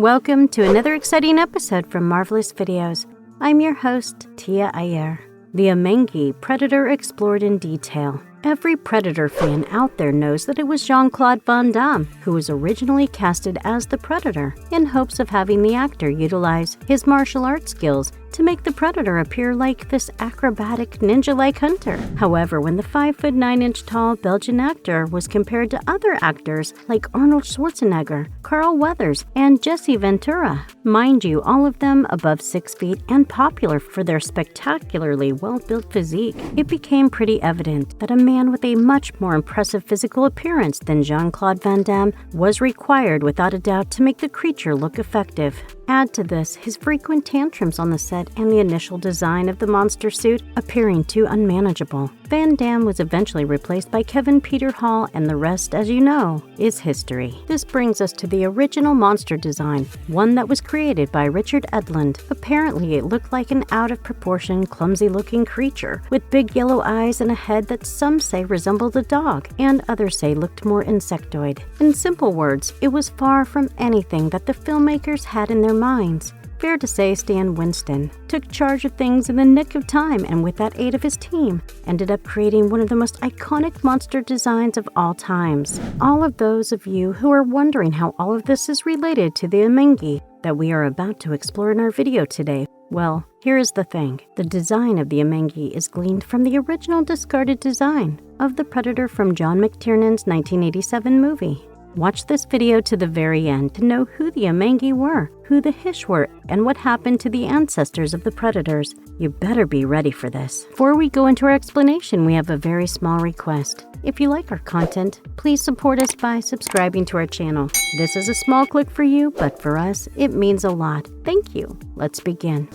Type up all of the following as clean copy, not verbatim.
Welcome to another exciting episode from Marvelous Videos. I'm your host, Tia Ayer. The Amengi Predator explored in detail. Every Predator fan out there knows that it was Jean-Claude Van Damme who was originally casted as the Predator in hopes of having the actor utilize his martial arts skills to make the Predator appear like this acrobatic ninja-like hunter. However, when the 5'9" tall Belgian actor was compared to other actors like Arnold Schwarzenegger, Carl Weathers, and Jesse Ventura, mind you, all of them above 6 feet and popular for their spectacularly well-built physique, it became pretty evident that a man with a much more impressive physical appearance than Jean-Claude Van Damme was required without a doubt to make the creature look effective. Add to this his frequent tantrums on the set and the initial design of the monster suit appearing too unmanageable. Van Damme was eventually replaced by Kevin Peter Hall, and the rest, as you know, is history. This brings us to the original monster design, one that was created by Richard Edlund. Apparently, it looked like an out-of-proportion, clumsy-looking creature with big yellow eyes and a head that some say resembled a dog, and others say looked more insectoid. In simple words, it was far from anything that the filmmakers had in their minds. Fair to say Stan Winston took charge of things in the nick of time, and with that aid of his team, ended up creating one of the most iconic monster designs of all times. All of those of you who are wondering how all of this is related to the Amengi that we are about to explore in our video today, well, here is the thing. The design of the Amengi is gleaned from the original discarded design of the Predator from John McTiernan's 1987 movie. Watch this video to the very end to know who the Amengi were, who the Hish were, and what happened to the ancestors of the Predators. You better be ready for this. Before we go into our explanation, we have a very small request. If you like our content, please support us by subscribing to our channel. This is a small click for you, but for us, it means a lot. Thank you. Let's begin.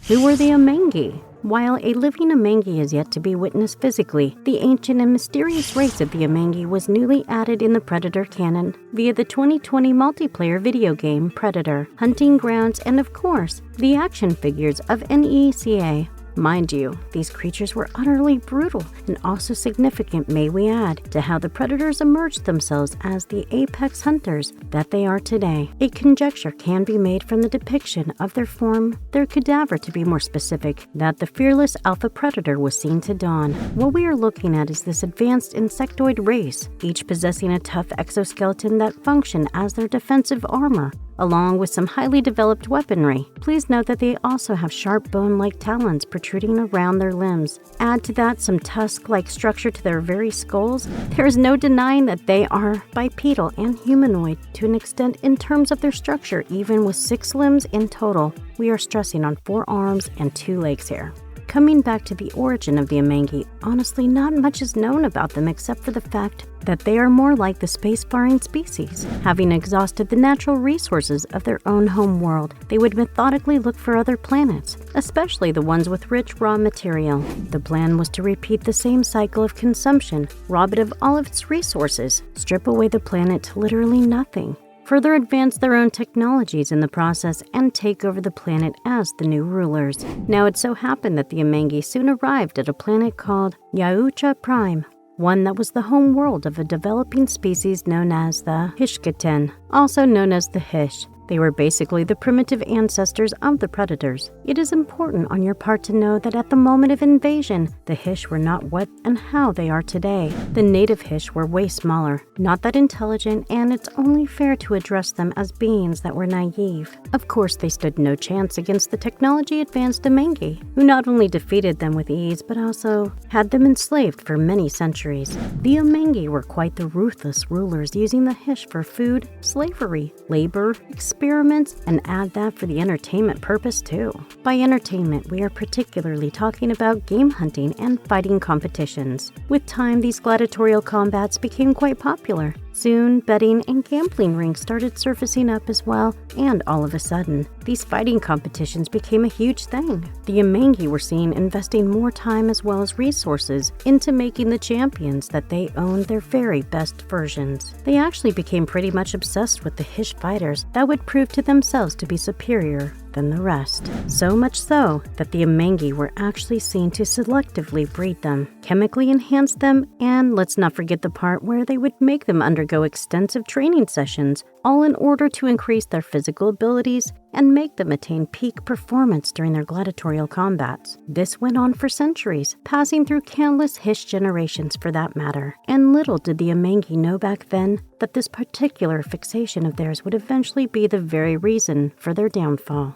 Who were the Amengi? While a living Amengi is yet to be witnessed physically, the ancient and mysterious race of the Amengi was newly added in the Predator canon via the 2020 multiplayer video game Predator, Hunting Grounds, and of course, the action figures of NECA. Mind you, these creatures were utterly brutal and also significant, may we add, to how the Predators emerged themselves as the apex hunters that they are today. A conjecture can be made from the depiction of their form, their cadaver to be more specific, that the fearless alpha predator was seen to dawn. What we are looking at is this advanced insectoid race, each possessing a tough exoskeleton that functioned as their defensive armor, along with some highly developed weaponry. Please note that they also have sharp bone-like talons protruding around their limbs. Add to that some tusk-like structure to their very skulls. There is no denying that they are bipedal and humanoid to an extent in terms of their structure. Even with 6 limbs in total, we are stressing on 4 arms and 2 legs here. Coming back to the origin of the Amengi, honestly not much is known about them except for the fact that they are more like the spacefaring species. Having exhausted the natural resources of their own home world, they would methodically look for other planets, especially the ones with rich raw material. The plan was to repeat the same cycle of consumption, rob it of all of its resources, strip away the planet to literally nothing, further advance their own technologies in the process, and take over the planet as the new rulers. Now it so happened that the Amengi soon arrived at a planet called Yautja Prime, one that was the home world of a developing species known as the Hishketen, also known as the Hish. They were basically the primitive ancestors of the Predators. It is important on your part to know that at the moment of invasion, the Hish were not what and how they are today. The native Hish were way smaller, not that intelligent, and it's only fair to address them as beings that were naive. Of course, they stood no chance against the technology-advanced Amengi, who not only defeated them with ease, but also had them enslaved for many centuries. The Amengi were quite the ruthless rulers, using the Hish for food, slavery, labor, experiments, and add that for the entertainment purpose too. By entertainment, we are particularly talking about game hunting and fighting competitions. With time, these gladiatorial combats became quite popular. Soon, betting and gambling rings started surfacing up as well, and all of a sudden, these fighting competitions became a huge thing. The Amengi were seen investing more time as well as resources into making the champions that they owned their very best versions. They actually became pretty much obsessed with the Hish fighters that would prove to themselves to be superior. than the rest. So much so that the Amengi were actually seen to selectively breed them, chemically enhance them, and let's not forget the part where they would make them undergo extensive training sessions, all in order to increase their physical abilities and make them attain peak performance during their gladiatorial combats. This went on for centuries, passing through countless Hish generations for that matter, and little did the Amengi know back then that this particular fixation of theirs would eventually be the very reason for their downfall.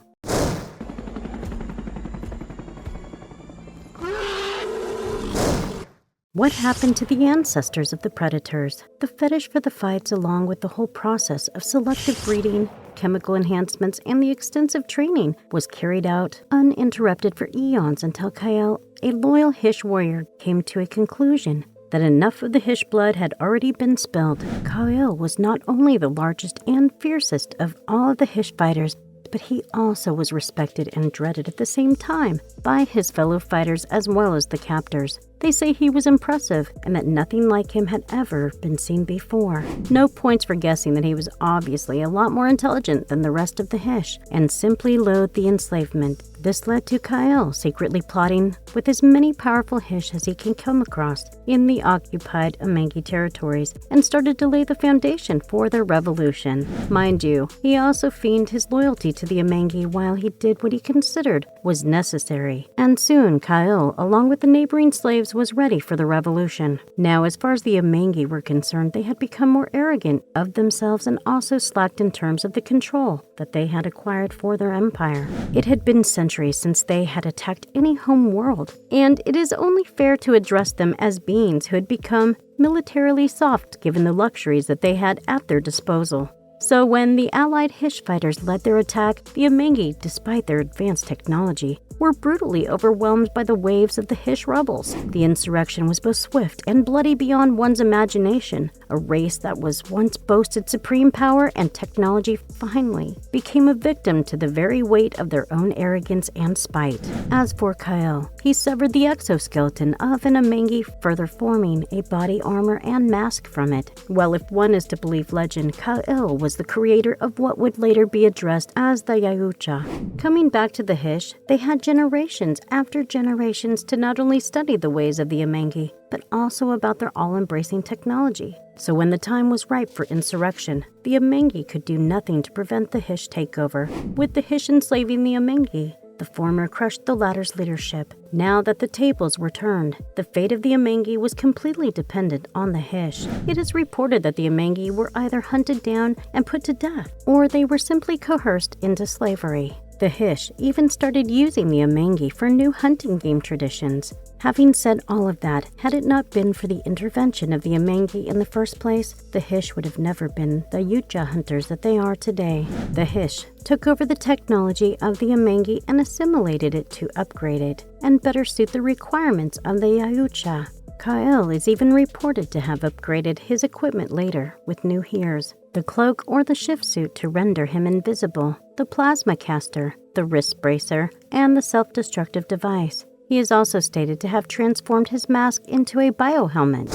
What happened to the ancestors of the predators? The fetish for the fights, along with the whole process of selective breeding, chemical enhancements, and the extensive training, was carried out uninterrupted for eons until Kael, a loyal Hish warrior, came to a conclusion that enough of the Hish blood had already been spilled. Kael was not only the largest and fiercest of all of the Hish fighters, but he also was respected and dreaded at the same time by his fellow fighters as well as the captors. They say he was impressive and that nothing like him had ever been seen before. No points for guessing that he was obviously a lot more intelligent than the rest of the Hish and simply loathed the enslavement. This led to Kael secretly plotting with as many powerful Hish as he can come across in the occupied Amengi territories and started to lay the foundation for their revolution. Mind you, he also feigned his loyalty to the Amengi while he did what he considered was necessary. And soon Kael, along with the neighboring slaves, was ready for the revolution. Now, as far as the Amengi were concerned, they had become more arrogant of themselves and also slacked in terms of the control that they had acquired for their empire. It had been centuries since they had attacked any home world, and it is only fair to address them as beings who had become militarily soft given the luxuries that they had at their disposal. So when the allied Hish fighters led their attack, the Amengi, despite their advanced technology, were brutally overwhelmed by the waves of the Hish rebels. The insurrection was both swift and bloody beyond one's imagination. A race that was once boasted supreme power and technology finally became a victim to the very weight of their own arrogance and spite. As for Kael, he severed the exoskeleton of an Amengi, further forming a body armor and mask from it. Well, if one is to believe legend, Kael was the creator of what would later be addressed as the Yautja. Coming back to the Hish, they had generations after generations to not only study the ways of the Amengi, but also about their all-embracing technology. So when the time was ripe for insurrection, the Amengi could do nothing to prevent the Hish takeover, with the Hish enslaving the Amengi. The former crushed the latter's leadership. Now that the tables were turned, the fate of the Amengi was completely dependent on the Hish. It is reported that the Amengi were either hunted down and put to death, or they were simply coerced into slavery. The Hish even started using the Amengi for new hunting game traditions. Having said all of that, had it not been for the intervention of the Amengi in the first place, the Hish would have never been the Yautja hunters that they are today. The Hish took over the technology of the Amengi and assimilated it to upgrade it and better suit the requirements of the Yautja. Kael is even reported to have upgraded his equipment later with new hears, the cloak or the shift suit to render him invisible, the plasma caster, the wrist bracer, and the self-destructive device. He is also stated to have transformed his mask into a biohelmet.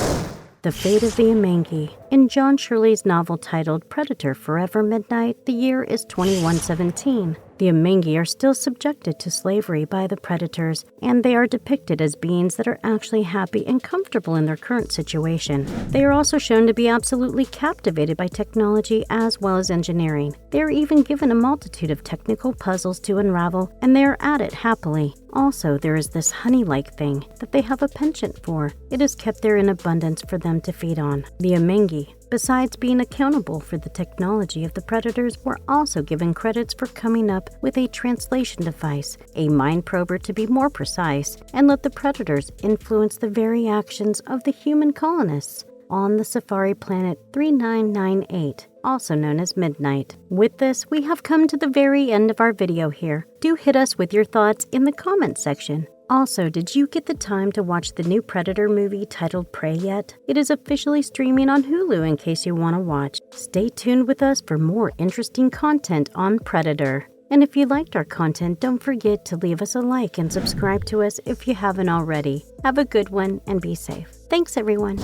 The fate of the Amengi. In John Shirley's novel titled Predator Forever Midnight, the year is 2117. The Amengi are still subjected to slavery by the predators, and they are depicted as beings that are actually happy and comfortable in their current situation. They are also shown to be absolutely captivated by technology as well as engineering. They are even given a multitude of technical puzzles to unravel, and they are at it happily. Also, there is this honey-like thing that they have a penchant for. It is kept there in abundance for them to feed on. The Amengi, besides being accountable for the technology of the predators, were also given credits for coming up with a translation device, a mind prober to be more precise, and let the predators influence the very actions of the human colonists on the safari planet 3998, also known as Midnight. With this, we have come to the very end of our video here. Do hit us with your thoughts in the comments section. Also, did you get the time to watch the new Predator movie titled Prey yet? It is officially streaming on Hulu in case you want to watch. Stay tuned with us for more interesting content on Predator. And if you liked our content, don't forget to leave us a like and subscribe to us if you haven't already. Have a good one and be safe. Thanks, everyone.